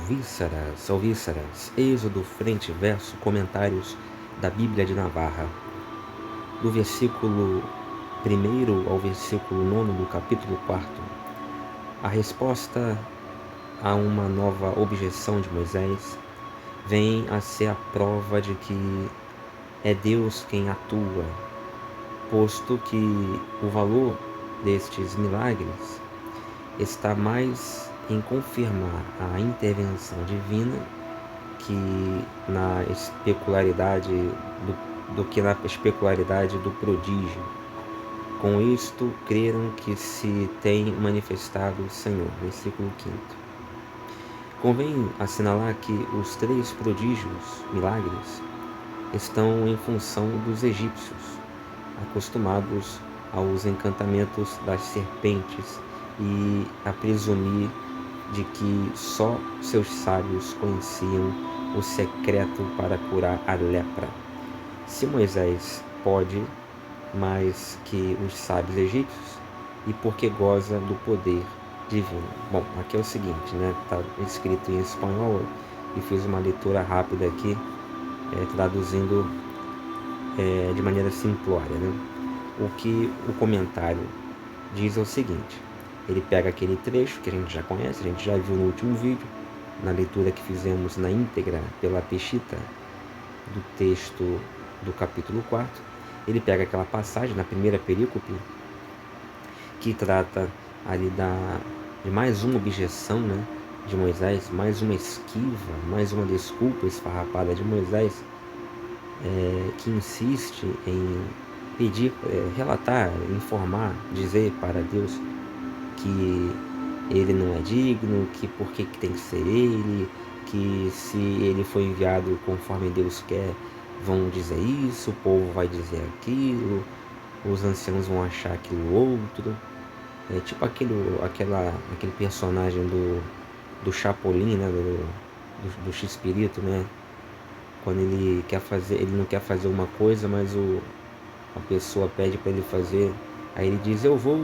Vísceras, Êxodo, frente e verso, comentários da Bíblia de Navarra. Do versículo 1º ao versículo 9 do capítulo 4, a resposta a uma nova objeção de Moisés vem a ser a prova de que é Deus quem atua, posto que o valor destes milagres está mais em confirmar a intervenção divina que na especularidade do que na especularidade do prodígio. Com isto, creram que se tem manifestado o Senhor. Versículo 5º. Convém assinalar que os 3 prodígios, milagres, estão em função dos egípcios, acostumados aos encantamentos das serpentes e a presumir de que só seus sábios conheciam o secreto para curar a lepra. Se Moisés pode mais que os sábios egípcios, e porque goza do poder divino. Bom, aqui é o seguinte, né? Está escrito em espanhol e fiz uma leitura rápida aqui, traduzindo de maneira simplória, né? O que o comentário diz é o seguinte: ele pega aquele trecho que a gente já conhece, a gente já viu no último vídeo, na leitura que fizemos na íntegra pela Peshita do texto do capítulo 4, ele pega aquela passagem na primeira perícope que trata ali de mais uma objeção, né, de Moisés, mais uma esquiva, mais uma desculpa esfarrapada de Moisés, que insiste em pedir, relatar, informar, dizer para Deus que ele não é digno, que por que tem que ser ele, que se ele foi enviado conforme Deus quer, vão dizer isso, o povo vai dizer aquilo, os anciãos vão achar aquilo outro. É tipo aquele personagem do Chapolin, né, do X-Pirito, né? Quando ele não quer fazer uma coisa, mas a pessoa pede para ele fazer, aí ele diz, eu vou,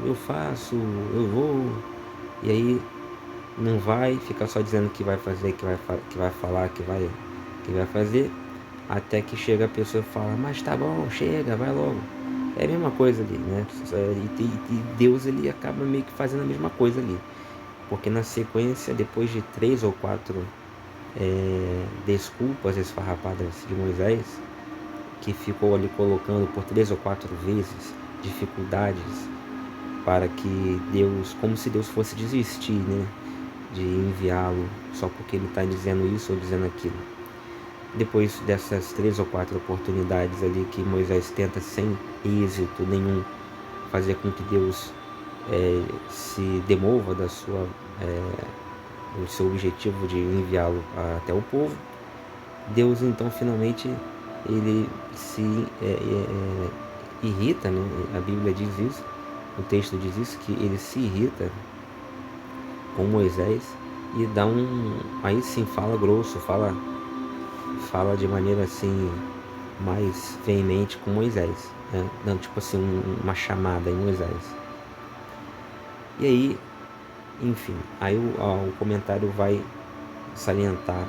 eu faço, eu vou, e aí não vai, fica só dizendo que vai fazer, que vai falar, que vai fazer, até que chega a pessoa e fala, mas tá bom, chega, vai logo. É a mesma coisa ali, né? E Deus, ele acaba meio que fazendo a mesma coisa ali, porque na sequência, depois de 3 ou 4 desculpas esfarrapadas de Moisés, que ficou ali colocando por 3 ou 4 vezes dificuldades para que Deus, como se Deus fosse desistir, né, de enviá-lo só porque ele está dizendo isso ou dizendo aquilo. Depois dessas 3 ou 4 oportunidades ali que Moisés tenta sem êxito nenhum fazer com que Deus se demova do seu objetivo de enviá-lo até o povo, Deus então finalmente ele se irrita, né? A Bíblia diz isso, o texto diz isso, que ele se irrita com Moisés e dá aí sim fala grosso, fala de maneira assim mais veemente com Moisés, né? Dando tipo assim uma chamada em Moisés. E aí, enfim, aí o comentário vai salientar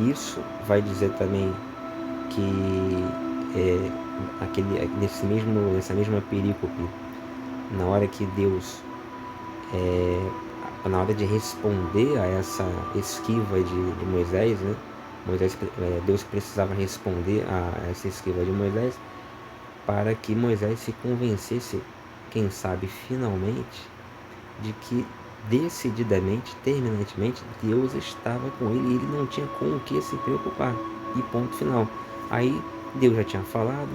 isso, vai dizer também que nessa mesma perícope, na hora que Deus, na hora de responder a essa esquiva de Moisés, né? Deus precisava responder a essa esquiva de Moisés para que Moisés se convencesse, quem sabe finalmente, de que decididamente, terminantemente, Deus estava com ele e ele não tinha com o que se preocupar. E ponto final. Aí Deus já tinha falado,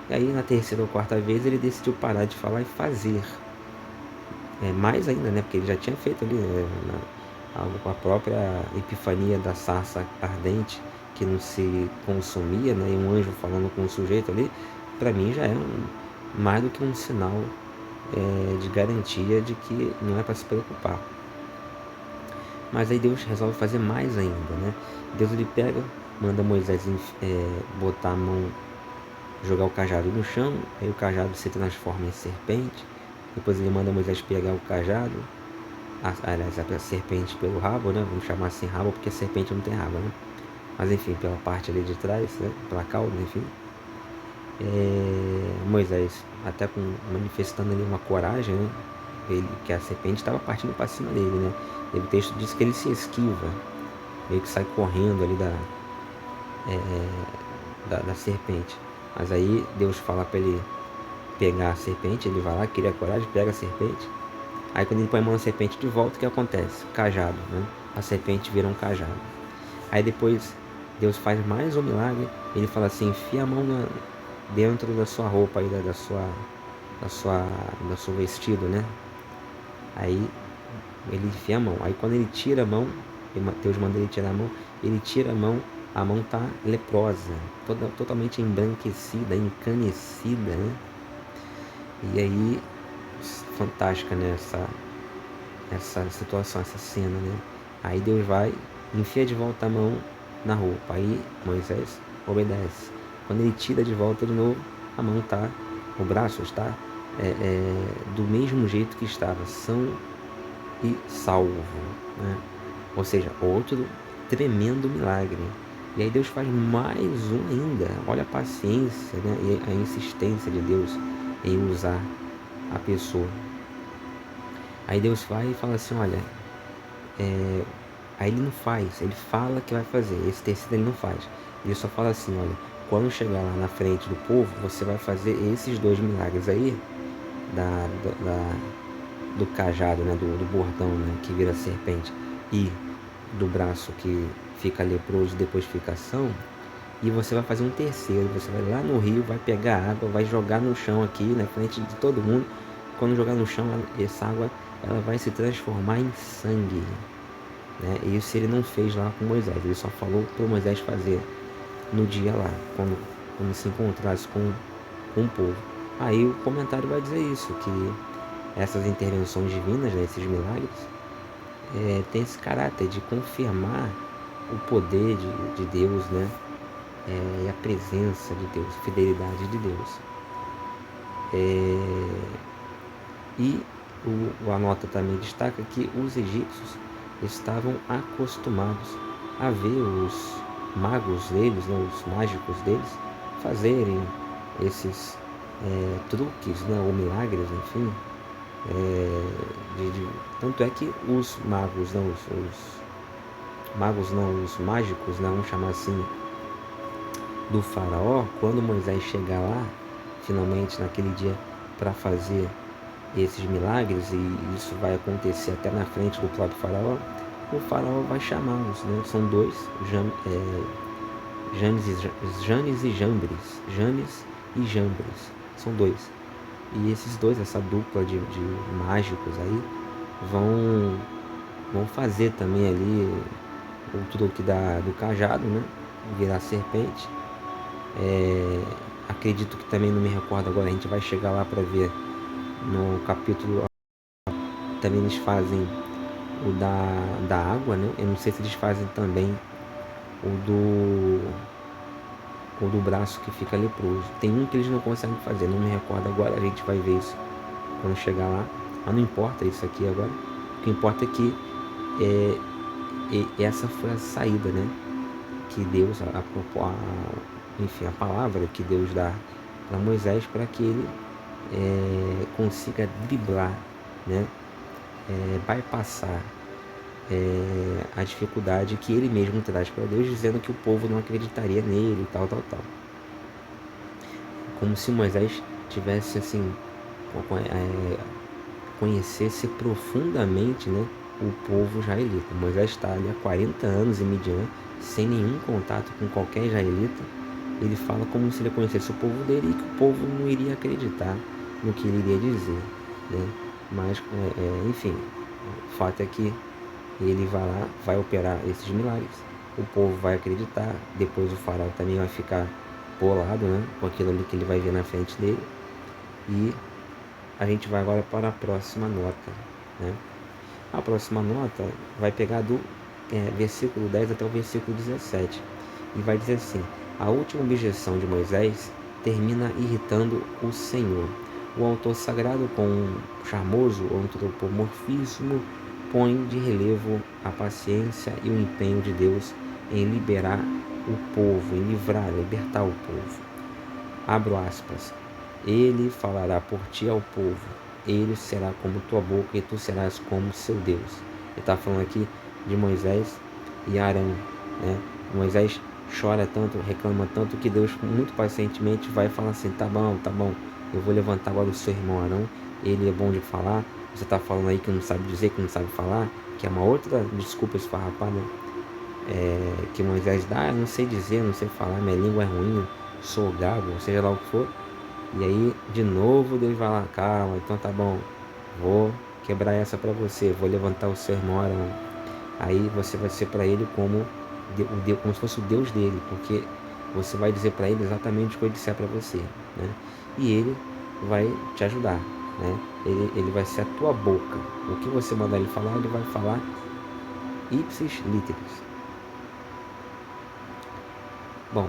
e aí na terceira ou quarta vez ele decidiu parar de falar e fazer. Mais ainda, né? Porque ele já tinha feito ali algo com a própria epifania da sarça ardente que não se consumia, né? E um anjo falando com o sujeito ali, para mim já é mais do que um sinal de garantia de que não é para se preocupar. Mas aí Deus resolve fazer mais ainda, né? Deus ele pega, manda Moisés botar a mão, jogar o cajado no chão, aí o cajado se transforma em serpente. Depois ele manda Moisés pegar o cajado aliás, a serpente pelo rabo, né? Vamos chamar assim rabo porque a serpente não tem rabo, né? Mas enfim, pela parte ali de trás, né? Pela cauda, enfim. Moisés até manifestando ali uma coragem, né? Que a serpente estava partindo para cima dele, né? E o texto diz que ele se esquiva, meio que sai correndo ali da serpente. Mas aí Deus fala para ele pegar a serpente, ele vai lá, cria coragem, pega a serpente. Aí quando ele põe a mão na serpente de volta, o que acontece? Cajado, né? A serpente vira um cajado. Aí depois Deus faz mais um milagre, ele fala assim, enfia a mão dentro da sua roupa, aí, do seu vestido, né? Aí ele enfia a mão. Aí quando ele tira a mão, Deus manda ele tirar a mão, ele tira a mão tá leprosa, totalmente embranquecida, encanecida, né? E aí, fantástica, né? Essa situação, essa cena, né? Aí Deus vai, enfia de volta a mão na roupa. Aí Moisés obedece. Quando ele tira de volta de novo, a mão tá, o braço está do mesmo jeito que estava, são e salvo, né? Ou seja, outro tremendo milagre. E aí Deus faz mais um ainda. Olha a paciência, né? E a insistência de Deus em usar a pessoa. Aí Deus vai e fala assim, olha, aí ele não faz, ele fala que vai fazer, esse terceiro ele não faz. Ele só fala assim, olha, quando chegar lá na frente do povo, você vai fazer esses 2 milagres aí, do cajado, né, do bordão, né, que vira serpente, e do braço que fica leproso e depois fica são, e você vai fazer um terceiro, você vai lá no rio, vai pegar água, vai jogar no chão aqui, na frente de todo mundo. Quando jogar no chão, essa água ela vai se transformar em sangue, né? E isso ele não fez lá com Moisés, ele só falou para Moisés fazer no dia lá, quando se encontrasse com o povo. Aí o comentário vai dizer isso, que essas intervenções divinas, né, esses milagres, tem esse caráter de confirmar o poder de Deus, né? E a presença de Deus, a fidelidade de Deus. E a nota também destaca que os egípcios estavam acostumados a ver os magos deles, né, os mágicos deles, fazerem esses truques, né, ou milagres, enfim. Tanto é que os magos, não, os mágicos, né, vamos chamar assim, do faraó, quando Moisés chegar lá, finalmente naquele dia, para fazer esses milagres, e isso vai acontecer até na frente do próprio faraó, o faraó vai chamá-los, né? São 2, Janes e Jambres. Janes e Jambres, são 2. E esses 2, essa dupla de mágicos aí, vão fazer também ali o truque do cajado, né? Virar serpente. Acredito que também, não me recordo agora, a gente vai chegar lá para ver no capítulo. Também eles fazem o da água, né? Eu não sei se eles fazem também o do braço que fica leproso. Tem um que eles não conseguem fazer, não me recordo agora, a gente vai ver isso quando chegar lá. Mas não importa isso aqui agora. O que importa é que essa foi a saída, né? Que Deus, enfim, a palavra que Deus dá para Moisés para que ele consiga driblar, né? Bypassar a dificuldade que ele mesmo traz para Deus, dizendo que o povo não acreditaria nele e tal. Como se Moisés tivesse assim, conhecesse profundamente, né, o povo israelita. Moisés está ali há 40 anos em Midian, sem nenhum contato com qualquer israelita. Ele fala como se ele conhecesse o povo dele e que o povo não iria acreditar no que ele iria dizer, né? Mas, enfim, o fato é que ele vai lá, vai operar esses milagres, o povo vai acreditar, depois o faraó também vai ficar bolado, né, com aquilo ali que ele vai ver na frente dele. E a gente vai agora para a próxima nota, né? A próxima nota vai pegar do versículo 10 até o versículo 17 e vai dizer assim: a última objeção de Moisés termina irritando o Senhor. O autor sagrado, com um charmoso antropomorfismo, põe de relevo a paciência e o empenho de Deus em liberar o povo, em libertar o povo. Abro aspas. Ele falará por ti ao povo, ele será como tua boca e tu serás como seu Deus. Ele está falando aqui de Moisés e Arão, né? Moisés chora tanto, reclama tanto, que Deus muito pacientemente vai falar assim: tá bom, eu vou levantar agora o seu irmão Arão, ele é bom de falar. Você está falando aí que não sabe dizer, que não sabe falar, que é uma outra desculpa esfarrapada que Moisés dá: eu não sei dizer, não sei falar, minha língua é ruim, sou gago, seja lá o que for. E aí, de novo, Deus vai lá: calma, então tá bom, vou quebrar essa para você, vou levantar o seu irmão Arão. Aí você vai ser para ele como se fosse o Deus dele, porque você vai dizer para ele exatamente o que eu disser para você, né? E ele vai te ajudar, né? Ele vai ser a tua boca. O que você mandar ele falar, ele vai falar ipsis literis. Bom,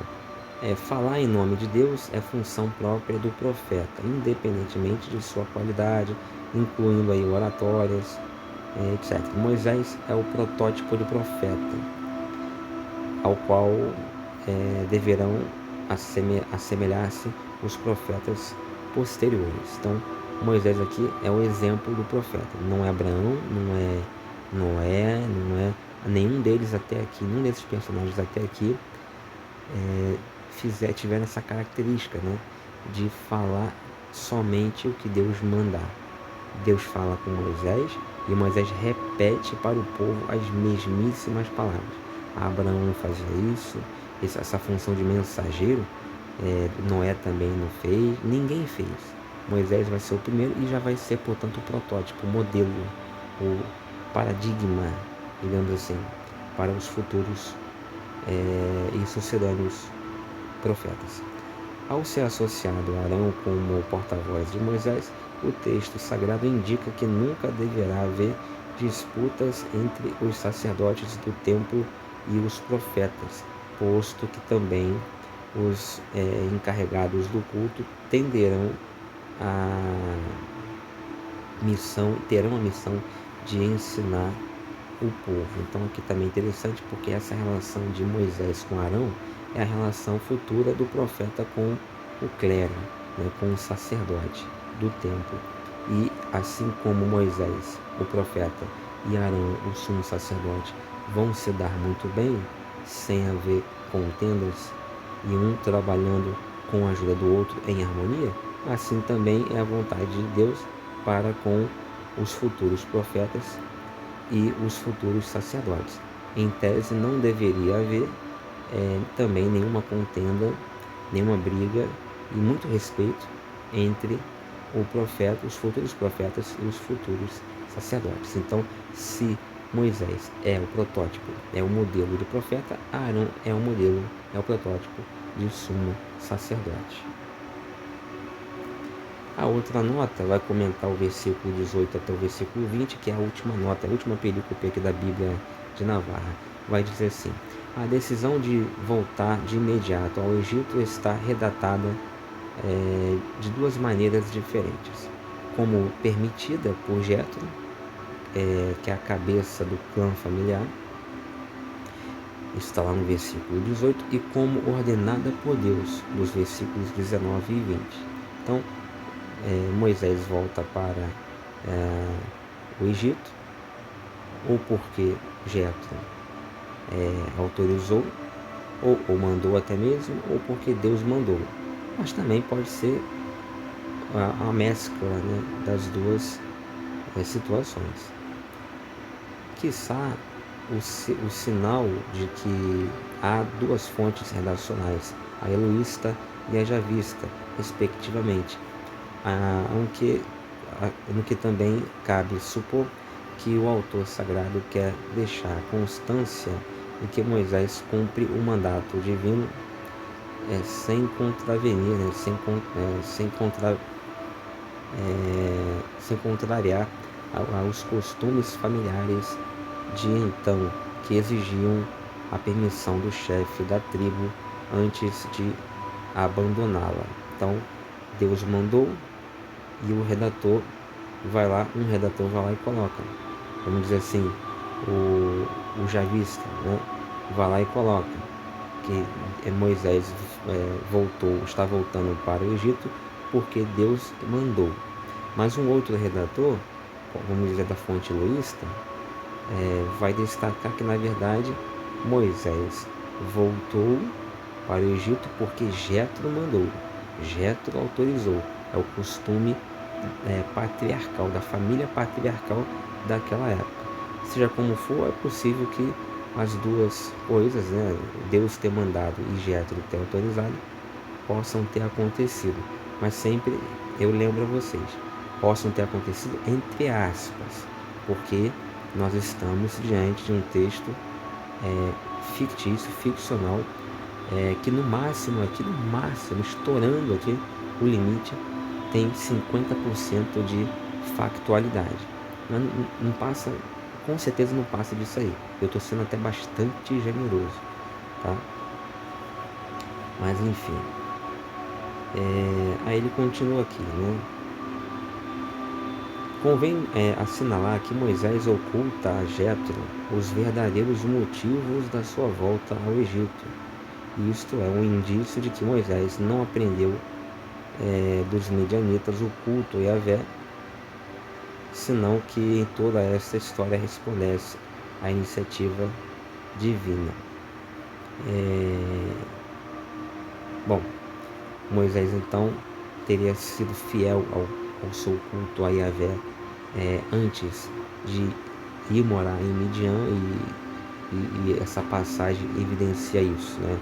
falar em nome de Deus é função própria do profeta, independentemente de sua qualidade, incluindo aí oratórias, etc. Moisés é o protótipo de profeta, ao qual deverão assemelhar-se os profetas posteriores. Então, Moisés aqui é o exemplo do profeta. Não é Abraão, não é Noé, não é nenhum deles até aqui, nenhum desses personagens até aqui tiveram essa característica, né, de falar somente o que Deus mandar. Deus fala com Moisés e Moisés repete para o povo as mesmíssimas palavras. Abraão fazia isso, essa função de mensageiro, Noé também não fez, ninguém fez. Moisés vai ser o primeiro e já vai ser, portanto, o protótipo, o modelo, o paradigma, digamos assim, para os futuros e sucedâneos profetas. Ao ser associado a Arão como porta-voz de Moisés, o texto sagrado indica que nunca deverá haver disputas entre os sacerdotes do templo e os profetas, posto que também os encarregados do culto terão a missão de ensinar o povo. Então aqui também é interessante, porque essa relação de Moisés com Arão é a relação futura do profeta com o clero, né, com o sacerdote do templo. E assim como Moisés, o profeta, e Arão, o sumo sacerdote, vão se dar muito bem, sem haver contendas, e um trabalhando com a ajuda do outro em harmonia, assim também é a vontade de Deus para com os futuros profetas e os futuros sacerdotes. Em tese, não deveria haver também nenhuma contenda, nenhuma briga, e muito respeito entre o profeta, os futuros profetas e os futuros sacerdotes. Então, se Moisés é o protótipo, é o modelo de profeta, Arão é o modelo, é o protótipo de sumo sacerdote. A outra nota vai comentar o versículo 18 até o versículo 20, que é a última nota, a última perícope aqui da Bíblia de Navarra. Vai dizer assim: a decisão de voltar de imediato ao Egito está redatada de duas maneiras diferentes. Como permitida por Jetro, que é a cabeça do clã familiar, isso está lá no versículo 18, e como ordenada por Deus, nos versículos 19 e 20. Então, Moisés volta para o Egito, ou porque Jetro autorizou, ou mandou até mesmo, ou porque Deus mandou. Mas também pode ser a mescla, né, das duas situações. Quiçá o sinal de que há duas fontes redacionais, a eloísta e a javista, respectivamente, no que também cabe supor que o autor sagrado quer deixar constância de que Moisés cumpre o mandato divino sem contravenir, né, sem contrariar aos costumes familiares de então, que exigiam a permissão do chefe da tribo antes de abandoná-la. Então, Deus mandou, e um redator vai lá e coloca: vamos dizer assim, o javista, né? Vai lá e coloca que Moisés está voltando para o Egito porque Deus mandou. Mas um outro redator, vamos dizer da fonte luísta, vai destacar que na verdade Moisés voltou para o Egito porque Jetro mandou, Jetro autorizou. É o costume patriarcal, da família patriarcal daquela época. Seja como for, é possível que as duas coisas, né, Deus ter mandado e Jetro ter autorizado, possam ter acontecido. Mas sempre eu lembro a vocês, possam ter acontecido entre aspas, porque nós estamos diante de um texto fictício, ficcional, que no máximo, estourando aqui o limite, tem 50% de factualidade. Não passa, com certeza não passa disso aí. Eu estou sendo até bastante generoso, tá? Mas enfim, aí ele continua aqui, né? Convém assinalar que Moisés oculta a Jetro os verdadeiros motivos da sua volta ao Egito. Isto é um indício de que Moisés não aprendeu dos medianitas o culto a Yahvé, senão que em toda essa história resplandece a iniciativa divina. Bom, Moisés então teria sido fiel ao seu culto a Yahvé antes de ir morar em Midian, e essa passagem evidencia isso, né?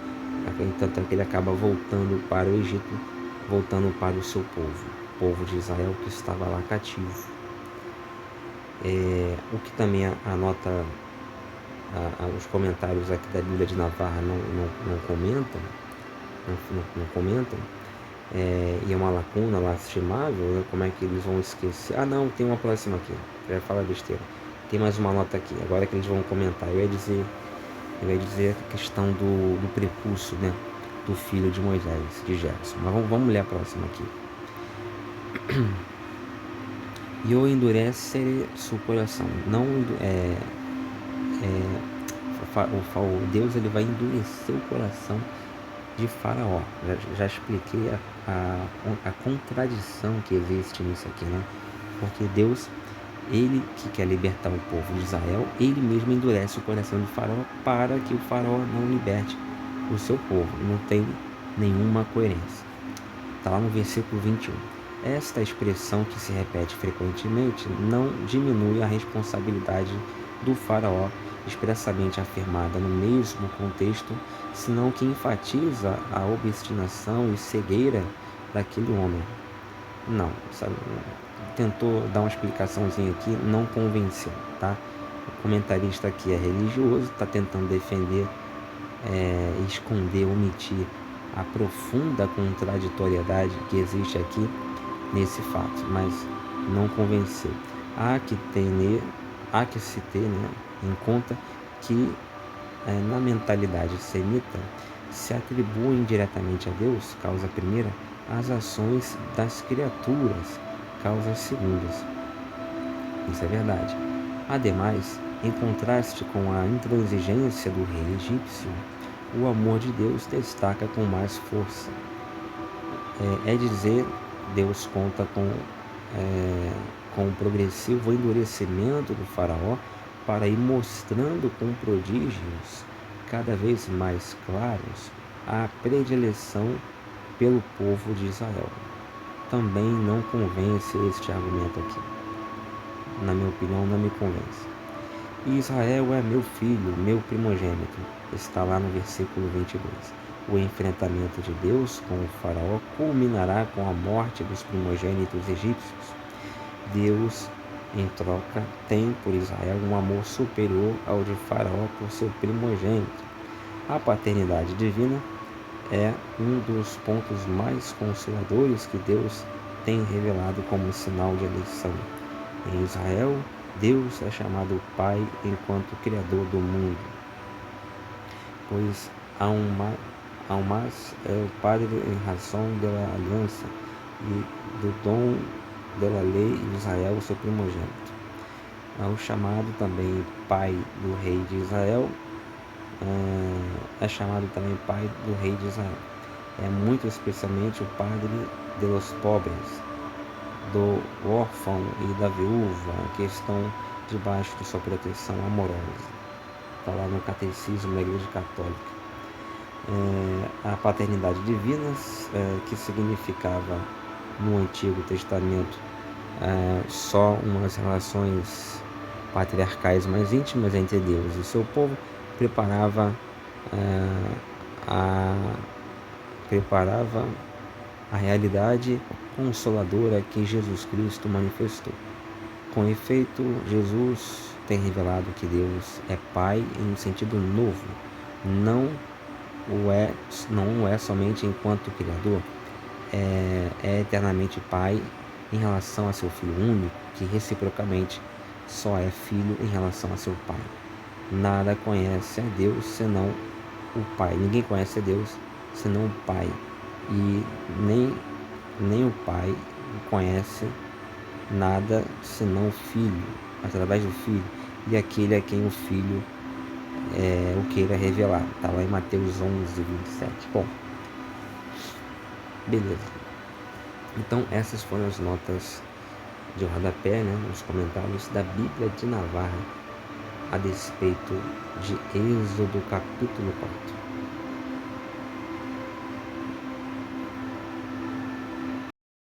Tanto é que ele acaba voltando para o Egito, voltando para o seu povo, o povo de Israel que estava lá cativo. O que também anota os comentários aqui da Bíblia de Navarra não comentam, não comentam, e é uma lacuna lastimável, né? Como é que eles vão esquecer? Ah não, tem uma próxima aqui, eu ia falar besteira, tem mais uma nota aqui, agora que eles vão comentar, eu ia dizer a questão do prepúcio, né, do filho de Moisés, de Gerson, mas vamos ler a próxima aqui. E o endurece seu coração, não o Deus ele vai endurecer o coração de Faraó. Já expliquei a contradição que existe nisso aqui, né? Porque Deus, ele que quer libertar o povo de Israel, ele mesmo endurece o coração de Faraó para que o Faraó não liberte o seu povo. Não tem nenhuma coerência. Está lá no versículo 21. Esta expressão, que se repete frequentemente, não diminui a responsabilidade do Faraó, expressamente afirmada no mesmo contexto, senão que enfatiza a obstinação e cegueira daquele homem. Não, sabe? Tentou dar uma explicaçãozinha aqui, não convenceu, tá? O comentarista aqui é religioso, está tentando defender, esconder, omitir a profunda contraditoriedade que existe aqui nesse fato, mas não convenceu. Há que se ter, né, em conta que na mentalidade semita se atribuem diretamente a Deus, causa primeira, as ações das criaturas, causas segundas. Isso é verdade. Ademais, em contraste com a intransigência do rei egípcio, o amor de Deus destaca com mais força. Dizer, Deus conta com o progressivo endurecimento do faraó para ir mostrando com prodígios cada vez mais claros a predileção pelo povo de Israel. Também não convence este argumento aqui. Na minha opinião, não me convence. Israel é meu filho, meu primogênito. Está lá no versículo 22. O enfrentamento de Deus com o faraó culminará com a morte dos primogênitos egípcios. Deus, em troca, tem por Israel um amor superior ao de Faraó por seu primogênito. A paternidade divina é um dos pontos mais consoladores que Deus tem revelado como sinal de eleição. Em Israel, Deus é chamado Pai enquanto Criador do mundo, pois há um mais é o Padre em razão da aliança e do dom da lei de Israel, o seu primogênito. O chamado também pai do rei de Israel é chamado também pai do rei de Israel. É muito especialmente o padre de los pobres, do órfão e da viúva que estão debaixo de sua proteção amorosa. Está lá no Catecismo da Igreja Católica. A paternidade divina, que significava no Antigo Testamento só umas relações patriarcais mais íntimas entre Deus e seu povo, preparava a realidade consoladora que Jesus Cristo manifestou. Com efeito, Jesus tem revelado que Deus é Pai em um sentido novo. Não o é somente enquanto Criador, é eternamente Pai em relação a seu Filho único, que reciprocamente só é Filho em relação a seu Pai. Nada conhece a Deus senão o Pai. Ninguém conhece a Deus senão o Pai. E nem o Pai conhece nada senão o Filho, através do Filho, e aquele a quem o Filho o queira revelar. Está lá em Mateus 11:27. Bom, beleza. Então essas foram as notas de rodapé, os comentários da Bíblia de Navarra a despeito de Êxodo capítulo 4.